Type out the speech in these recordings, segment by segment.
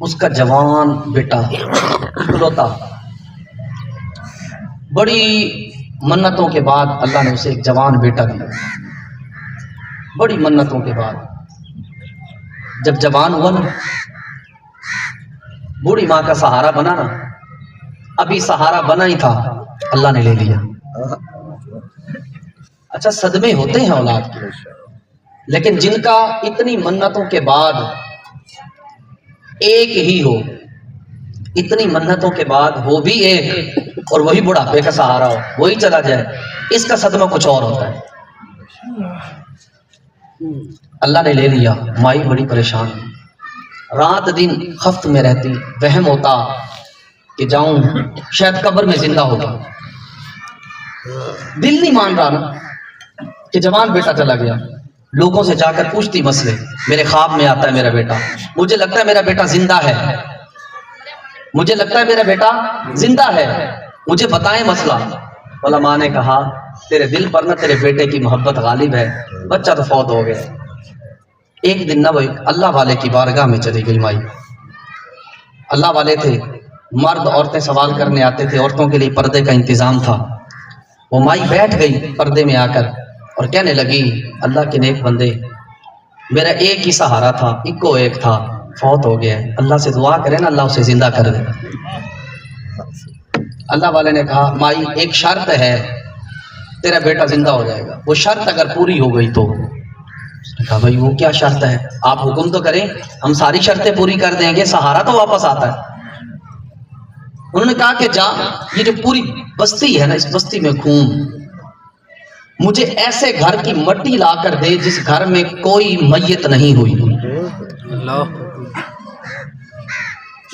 اس کا جوان بیٹا اکلوتا، بڑی منتوں کے بعد اللہ نے اسے ایک جوان بیٹا دیا، بڑی منتوں کے بعد جب جوان ہوا نا، بوڑھی ماں کا سہارا بنا نا، ابھی سہارا بنا ہی تھا اللہ نے لے لیا۔ اچھا صدمے ہوتے ہیں اولاد کے، لیکن جن کا اتنی منتوں کے بعد ایک ہی ہو، اتنی منتوں کے بعد وہ بھی ایک، اور وہی بڑھاپے کا سہارا ہو، وہی چلا جائے، اس کا صدمہ کچھ اور ہوتا ہے۔ اللہ نے لے لیا، مائی بڑی پریشان، رات دن خفت میں رہتی، وہم ہوتا کہ جاؤں شاید قبر میں زندہ ہوگا، دل نہیں مان رہا نا کہ جوان بیٹا چلا گیا۔ لوگوں سے جا کر پوچھتی مسئلے، میرے خواب میں آتا ہے میرا بیٹا، مجھے لگتا ہے میرا بیٹا زندہ ہے، مجھے لگتا ہے میرا بیٹا زندہ ہے، مجھے بتائیں مسئلہ۔ علماء نے کہا تیرے دل پر نہ تیرے بیٹے کی محبت غالب ہے، بچہ تو فوت ہو گیا۔ ایک دن نہ وہ ایک اللہ والے کی بارگاہ میں چلی گئی مائی، اللہ والے تھے، مرد عورتیں سوال کرنے آتے تھے، عورتوں کے لیے پردے کا انتظام تھا۔ وہ مائی بیٹھ گئی پردے میں آ کر اور کہنے لگی اللہ کے نیک بندے، میرا ایک ہی سہارا تھا، اکو ایک تھا، فوت ہو گیا ہے، اللہ سے دعا کرے نا اللہ اسے زندہ کر دے۔ اللہ والے نے کہا مائی ایک شرط ہے، تیرا بیٹا زندہ ہو جائے گا، وہ شرط اگر پوری ہو گئی تو۔ کہا بھائی وہ کیا شرط ہے، آپ حکم تو کریں، ہم ساری شرطیں پوری کر دیں گے، سہارا تو واپس آتا ہے۔ انہوں نے کہا کہ جا یہ جو پوری بستی ہے نا، اس بستی میں گھوم، مجھے ایسے گھر کی مٹی لا کر دے جس گھر میں کوئی میت نہیں ہوئی،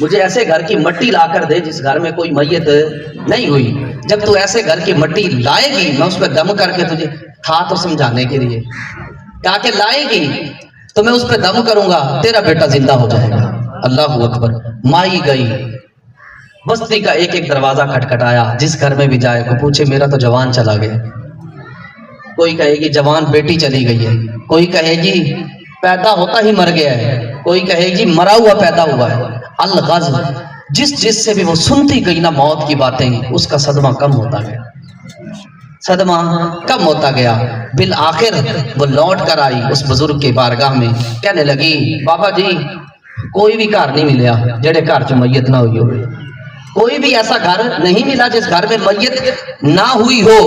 مجھے ایسے گھر کی مٹی لا کر دے جس گھر میں کوئی میت نہیں ہوئی۔ جب تو ایسے گھر کی مٹی لائے گی میں اس پہ دم کر کے تجھے تھا تو سمجھانے کے لیے کہا کہ لائے گی تو میں اس پہ دم کروں گا، تیرا بیٹا زندہ ہو جائے گا۔ اللہ اکبر۔ مائی گئی، بستی کا ایک ایک دروازہ کھٹکھٹایا، جس گھر میں بھی جائے کو پوچھے میرا تو جوان چلا گیا، کوئی کہے گی جوان بیٹی چلی گئی ہے، کوئی کہے گی پیدا ہوتا ہی مر گیا ہے، کوئی کہے گی مرا ہوا پیدا ہوا ہے۔ الغز، جس سے بھی وہ سنتی گئی نا موت کی باتیں، اس کا صدمہ کم ہوتا گیا، صدمہ کم ہوتا گیا۔ بالآخر وہ لوٹ کر آئی اس بزرگ کے بارگاہ میں، کہنے لگی بابا جی کوئی بھی گھر نہیں ملیا جڑے گھر چ میت نہ ہوئی ہو، کوئی بھی ایسا گھر نہیں ملا جس گھر میں میت نہ ہوئی ہو۔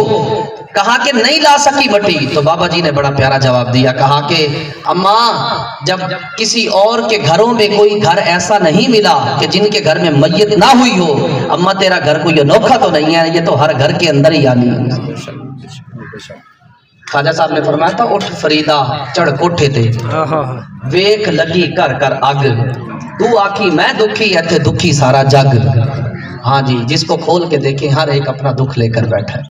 کہا کہ نہیں لا سکی مٹی، تو بابا جی نے بڑا پیارا جواب دیا، کہا کہ اماں جب کسی اور کے گھروں میں کوئی گھر ایسا نہیں ملا کہ جن کے گھر میں میت نہ ہوئی ہو، اماں تیرا گھر کوئی انوکھا تو نہیں ہے، یہ تو ہر گھر کے اندر ہی آنی ہے۔ خواجہ صاحب نے فرمایا تھا اٹھ فریدا چڑھ کوٹھے تے، ویکھ لگی کر کر اگ، تو آکھی میں دکھی ایتھے دکھی سارا جگ۔ ہاں جی، جس کو کھول کے دیکھیں ہر ایک اپنا دکھ لے کر بیٹھا ہے۔